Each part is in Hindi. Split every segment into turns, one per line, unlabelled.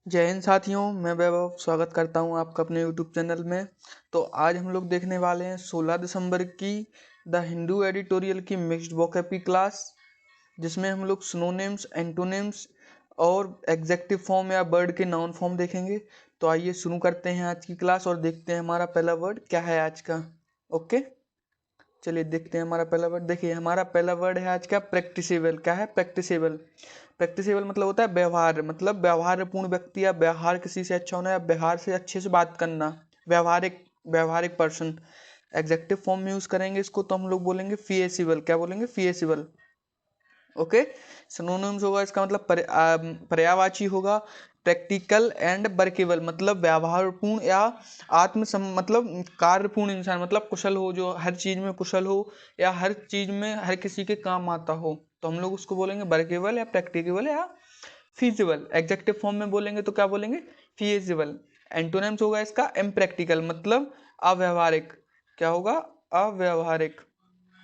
जय हिंद साथियों, मैं वैभव स्वागत करता हूं आपका अपने YouTube चैनल में। तो आज हम लोग देखने वाले हैं 16 दिसंबर की द हिंदू एडिटोरियल की मिक्स्ड वोकैब क्लास, जिसमें हम लोग सिनोनिम्स, एंटोनिम्स और एग्जेक्टिव फॉर्म या वर्ड के नाउन फॉर्म देखेंगे। तो आइए शुरू करते हैं आज की क्लास और देखते हैं हमारा पहला वर्ड क्या है आज का। ओके, चलिए देखते हैं हमारा पहला वर्ड। देखिए हमारा पहला वर्ड है आज का प्रैक्टिसेबल। क्या है? प्रैक्टिसेबल। प्रैक्टिसेबल मतलब होता है व्यवहार, मतलब व्यवहारपूर्ण व्यक्ति या व्यवहार किसी से अच्छा होना या व्यवहार से अच्छे से बात करना, व्यवहारिक व्यवहारिक पर्सन। एग्जेक्टिव फॉर्म में यूज करेंगे इसको तो हम लोग बोलेंगे फिएसिबल। क्या बोलेंगे? फिएसिबल। ओके। सिनोनिम्स होगा इसका मतलब पर्यायवाची होगा प्रैक्टिकल एंड वर्केबल, मतलब व्यवहारपूर्ण या मतलब कार्यपूर्ण इंसान, मतलब कुशल हो, जो हर चीज में कुशल हो या हर चीज में हर किसी के काम आता हो, तो हम लोग उसको बोलेंगे वर्केबल या प्रैक्टिकेबल या फीजिबल। एग्जेक्टिव फॉर्म में बोलेंगे तो क्या बोलेंगे? फीजिबल। एंटोनिम्स होगा इसका इम्प्रैक्टिकल, मतलब अव्यवहारिक। क्या होगा? अव्यवहारिक।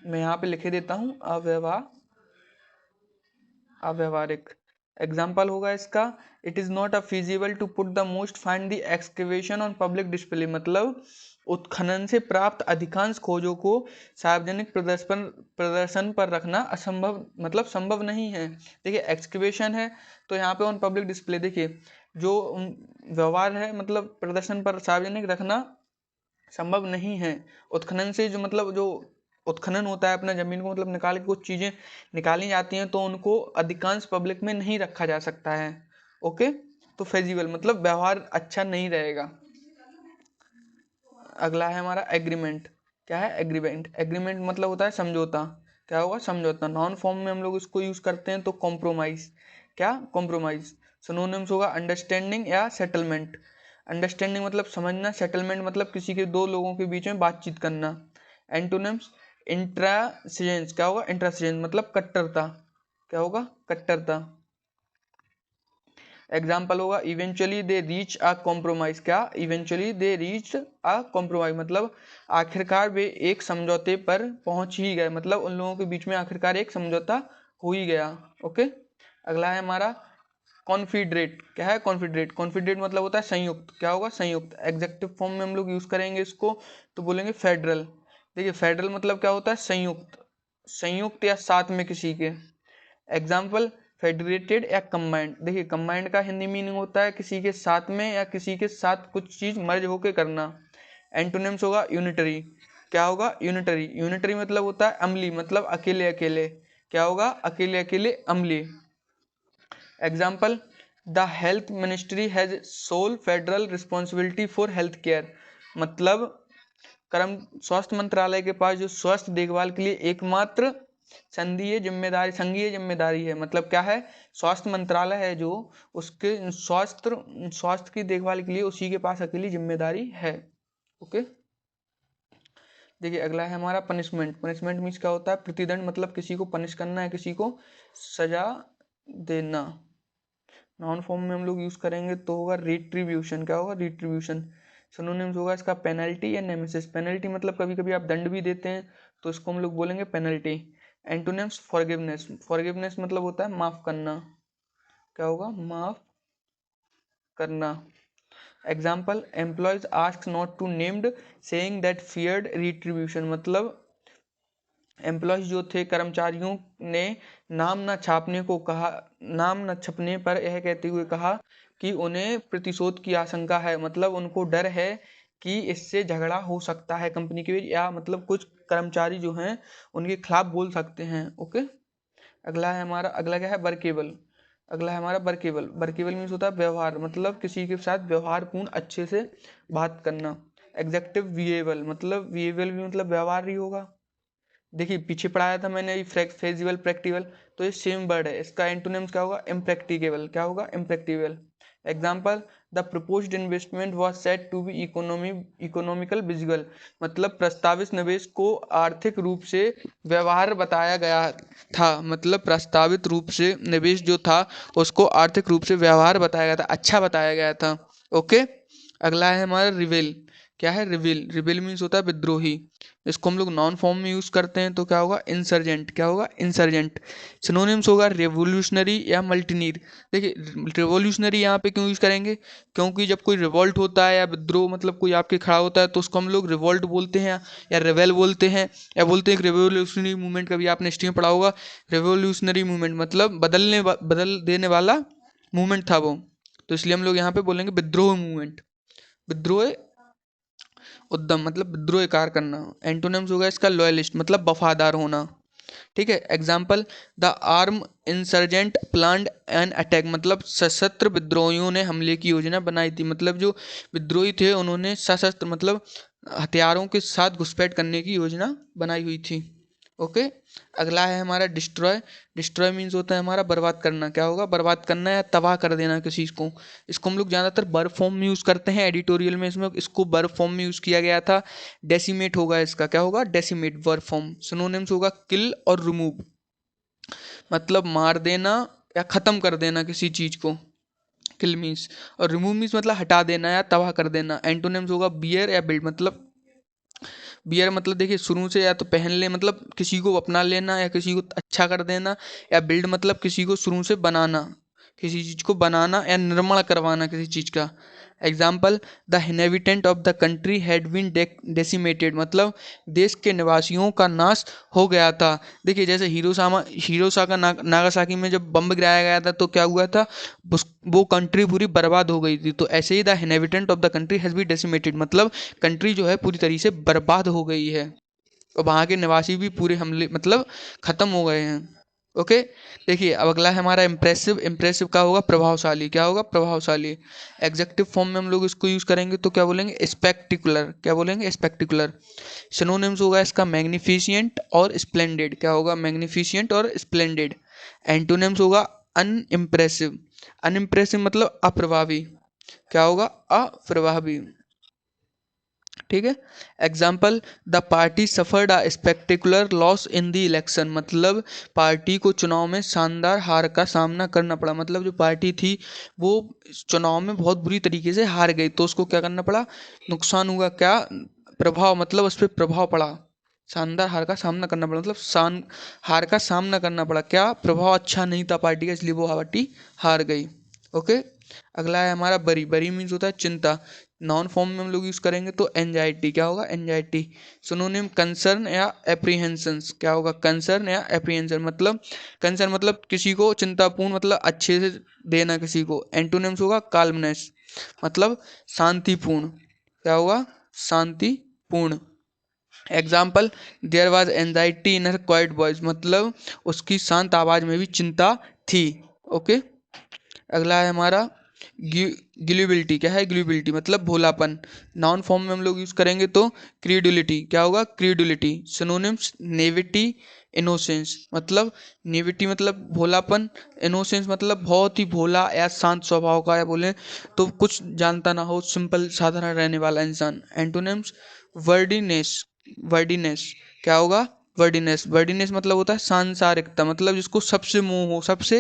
मैं यहाँ पे लिखे देता हूँ अव्यवहारिक। एग्जाम्पल होगा इसका it is not a feasible to put the most find the excavation on public display, मतलब उत्खनन से प्राप्त अधिकांश खोजों को सार्वजनिक प्रदर्शन पर रखना असंभव, मतलब संभव नहीं है। देखिए एक्सकेवेशन है तो यहाँ पे ऑन पब्लिक डिस्प्ले, देखिए जो व्यवहार है मतलब प्रदर्शन पर सार्वजनिक रखना संभव नहीं है। उत्खनन से जो मतलब जो उत्खनन होता है अपना जमीन को मतलब निकाल के कुछ चीजें निकाली जाती हैं, तो उनको अधिकांश पब्लिक में नहीं रखा जा सकता है। ओके, तो फेजिबल मतलब व्यवहार अच्छा नहीं रहेगा। अगला है हमारा एग्रीमेंट। क्या है? एग्रीमेंट। एग्रीमेंट मतलब होता है समझौता। क्या होगा? समझौता। नॉन फॉर्म में हम लोग इसको यूज करते हैं तो कॉम्प्रोमाइज। क्या? कॉम्प्रोमाइज। सिनोनिम्स होगा अंडरस्टैंडिंग या सेटलमेंट। अंडरस्टैंडिंग मतलब समझना, सेटलमेंट मतलब किसी के दो लोगों के बीच में बातचीत करना। Antonyms intransigence. क्या होगा? इंट्रांसिजेंस मतलब कट्टरता। क्या होगा? कट्टरता। एग्जाम्पल होगा eventually they reach a compromise. क्या? Eventually they reach a compromise मतलब आखिरकार वे एक समझौते पर पहुंच ही गए, मतलब उन लोगों के बीच में आखिरकार एक समझौता हो ही गया। ओके। अगला है हमारा कॉन्फिडरेट। क्या है? कॉन्फिडरेट। कॉन्फिडरेट मतलब होता है संयुक्त। क्या होगा? संयुक्त। एग्जेक्टिव फॉर्म में हम लोग यूज करेंगे इसको तो बोलेंगे फेडरल। देखिए फेडरल मतलब क्या होता है? संयुक्त। संयुक्त या साथ में किसी के। एग्जाम्पल फेडरेटेड या कंबाइंड। देखिए कंबाइंड का हिंदी मीनिंग होता है किसी के साथ में या किसी के साथ कुछ चीज मर्ज होके करना। एंटोनिम्स होगा यूनिटरी। क्या होगा? यूनिटरी। यूनिटरी मतलब होता है अम्ली, मतलब अकेले अकेले। क्या होगा? अकेले अकेले, अम्ली। Example the health ministry has sole federal responsibility for health care, मतलब कर्म स्वास्थ्य मंत्रालय के पास जो स्वास्थ्य देखभाल के लिए एकमात्र संघीय जिम्मेदारी है। मतलब क्या है? स्वास्थ्य मंत्रालय है जो उसके स्वास्थ्य की देखभाल के लिए उसी के पास अकेली जिम्मेदारी है। ओके। देखिए अगला है हमारा पनिशमेंट। पनिशमेंट मीन्स क्या होता है? प्रतिदंड, मतलब किसी को पनिश करना है, किसी को सजा देना। नाउन फॉर्म में हम लोग यूज करेंगे तो होगा रिट्रीब्यूशन। क्या होगा? रिट्रीब्यूशन। सिनोनिम्स होगा इसका पेनल्टी या नेमेसिस। पेनल्टी मतलब कभी कभी आप दंड भी देते हैं तो इसको हम लोग बोलेंगे पेनल्टी। Antonyms forgiveness. फॉरगिवनेस मतलब होता है माफ करना। क्या होगा? माफ करना। Example employees ask not to named saying that feared retribution, मतलब एम्प्लॉयज जो थे कर्मचारियों ने नाम न छपने पर यह कहते हुए कहा कि उन्हें प्रतिशोध की आशंका है, मतलब उनको डर है कि इससे झगड़ा हो सकता है कंपनी के बीच, या मतलब कुछ कर्मचारी जो हैं उनके खिलाफ बोल सकते हैं। ओके। अगला क्या है? वर्केबल। अगला है हमारा वर्केबल। वर्केबल मीन्स होता है व्यवहार, मतलब किसी के साथ व्यवहारपूर्ण अच्छे से बात करना। एग्जेक्टिव विएबल, मतलब विएबल भी मतलब व्यवहार ही होगा। देखिए पीछे पढ़ाया था मैंने फेजिबल, प्रैक्टिकल, तो ये सेम वर्ड है। इसका एंटोनिम्स क्या होगा? इम्प्रैक्टिकेबल। क्या होगा? Impractical. Example the proposed investment was set to be economical visible, मतलब प्रस्तावित निवेश को आर्थिक रूप से व्यवहार बताया गया था, मतलब प्रस्तावित रूप से निवेश जो था उसको आर्थिक रूप से व्यवहार बताया गया था, अच्छा बताया गया था। ओके। अगला है हमारा रिवेल। क्या है, रिबेल। रिबेल मीन्स होता है विद्रोही। इसको हम लोग नॉन फॉर्म में यूज करते हैं तो क्या होगा, इंसर्जेंट। क्या होगा, इंसर्जेंट। सिनोनिम्स होगा रेवोल्यूशनरी या मल्टीनीड। देखिए रेवोल्यूशनरी यहाँ पे क्यों यूज करेंगे, क्योंकि जब कोई रिवॉल्ट होता है या विद्रोह मतलब कोई आपके खड़ा होता है तो उसको हम लोग रिवॉल्ट बोलते हैं या रेवेल बोलते हैं, या बोलते हैं रेवोल्यूशनरी मूवमेंट। कभी आपने हिस्ट्री में पढ़ा होगा, रेवोल्यूशनरी मूवमेंट मतलब बदल देने वाला मूवमेंट था वो। तो इसलिए हम लोग यहाँ पे बोलेंगे विद्रोह मूवमेंट। विद्रोह उद्यम मतलब विद्रोह कार्य करना। एंटोनिम्स होगा इसका लॉयलिस्ट मतलब वफादार होना। ठीक है। Example, the arm insurgent planned an attack मतलब सशस्त्र विद्रोहियों ने हमले की योजना बनाई थी। मतलब जो विद्रोही थे उन्होंने सशस्त्र मतलब हथियारों के साथ घुसपैठ करने की योजना बनाई हुई थी। ओके। अगला है हमारा डिस्ट्रॉय। डिस्ट्रॉय मीन्स होता है हमारा बर्बाद करना। क्या होगा, बर्बाद करना या तबाह कर देना किसी को। इसको हम लोग ज़्यादातर वर्ब फॉर्म में यूज़ करते हैं। एडिटोरियल में इसमें इसको वर्ब फॉर्म में यूज़ किया गया था। डेसिमेट होगा इसका। क्या होगा, डेसिमेट वर्ब फॉर्म। सिनोनिम्स होगा किल और रिमूव मतलब मार देना या ख़त्म कर देना किसी चीज़ को, किल मीन्स। और रिमूव मीन्स मतलब हटा देना या तबाह कर देना। एंटोनिम्स होगा बियर या बिल्ड मतलब, बियर मतलब देखिए शुरू से या तो पहन ले मतलब किसी को अपना लेना या किसी को अच्छा कर देना, या बिल्ड मतलब किसी को शुरू से बनाना, किसी चीज़ को बनाना या निर्माण करवाना किसी चीज़ का। Example, the inhabitant of the country had been decimated मतलब देश के निवासियों का नाश हो गया था। देखिए जैसे हिरोशिमा नागासाकी में जब बम गिराया गया था तो क्या हुआ था, वो कंट्री पूरी बर्बाद हो गई थी। तो ऐसे ही the inhabitant of the country has been decimated मतलब कंट्री जो है पूरी तरीके से बर्बाद हो गई है और वहाँ के निवासी भी पूरे हमले मतलब ख़त्म हो गए हैं। ओके। देखिए अब अगला है हमारा इम्प्रेसिव। इम्प्रेसिव का होगा प्रभावशाली। क्या होगा, प्रभावशाली। एग्जेक्टिव फॉर्म में हम लोग इसको यूज़ करेंगे तो क्या बोलेंगे, स्पेक्टिकुलर। क्या बोलेंगे, स्पेक्टिकुलर। सिनोनिम्स होगा इसका मैग्निफिशिएंट और स्प्लेंडेड। क्या होगा, मैग्निफिशिएंट और स्प्लेंडेड। एंटोनिम्स होगा अनइम्प्रेसिव। अनइम्प्रेसिव मतलब अप्रभावी। क्या होगा, अप्रभावी। ठीक है। Example, the party suffered a spectacular loss in the election मतलब पार्टी को चुनाव में शानदार हार का सामना करना पड़ा। मतलब जो पार्टी थी वो चुनाव में बहुत बुरी तरीके से हार गई तो उसको क्या करना पड़ा, नुकसान हुआ। क्या, प्रभाव मतलब उस पर प्रभाव पड़ा। शानदार हार का सामना करना पड़ा मतलब हार का सामना करना पड़ा। क्या, प्रभाव अच्छा नहीं था पार्टी का इसलिए वो पार्टी हार गई। ओके। अगला है हमारा बरी। बरी मीन्स होता है चिंता। नॉन फॉर्म में हम लोग यूज़ करेंगे तो एंजाइटी। क्या होगा, एंजाइटी। सिनोनिम कंसर्न या एप्रीहेंशंस। क्या होगा, कंसर्न या एप्रीहेंशन मतलब, कंसर्न मतलब किसी को चिंतापूर्ण मतलब अच्छे से देना किसी को। एंटोनिम्स होगा काल्मनेस मतलब शांतिपूर्ण। क्या होगा, शांतिपूर्ण। Example, there was anxiety in her quiet voice मतलब उसकी शांत आवाज़ में भी चिंता थी। ओके। अगला है हमारा गिलिबिलिटी। क्या है, गिलिबिलिटी मतलब भोलापन। नाउन फॉर्म में हम लोग यूज़ करेंगे तो क्रीडुलिटी। क्या होगा, क्रीडुलिटी। सिनोनिम्स नेविटी, इनोसेंस मतलब, नेविटी मतलब भोलापन, इनोसेंस मतलब बहुत ही भोला या शांत स्वभाव का, या बोले तो कुछ जानता ना हो, सिंपल साधारण रहने वाला इंसान। एंटोनिम्स वर्डिनेस। वर्डिनेस। क्या होगा, वर्डिनेस। वर्डिनेस मतलब होता है सांसारिकता मतलब जिसको सबसे मोह हो, सबसे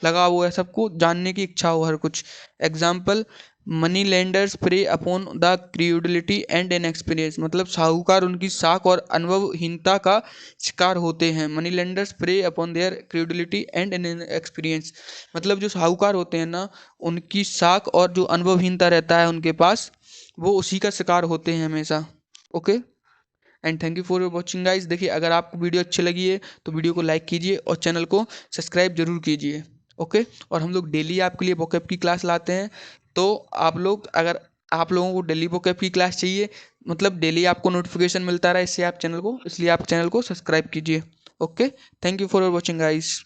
लगाव हो, या सबको जानने की इच्छा हो हर कुछ। Example, money lenders prey upon the credulity and inexperience मतलब साहूकार उनकी साख और अनुभवहीनता का शिकार होते हैं। Money lenders prey upon their credulity and experience मतलब जो साहूकार होते हैं ना, उनकी साख और जो अनुभवहीनता रहता है उनके पास, वो उसी का शिकार होते हैं हमेशा। Okay. And thank you for watching guys. देखिए अगर आपको वीडियो अच्छी लगी है तो वीडियो को लाइक कीजिए और चैनल को सब्सक्राइब जरूर कीजिए। ओके। और हम लोग डेली आपके लिए वोकैब की क्लास लाते हैं, तो आप लोग अगर आप लोगों को डेली वोकैब की क्लास चाहिए मतलब डेली आपको नोटिफिकेशन मिलता रहे इससे आप चैनल को, इसलिए आप चैनल को सब्सक्राइब कीजिए। Okay. Thank you for watching guys.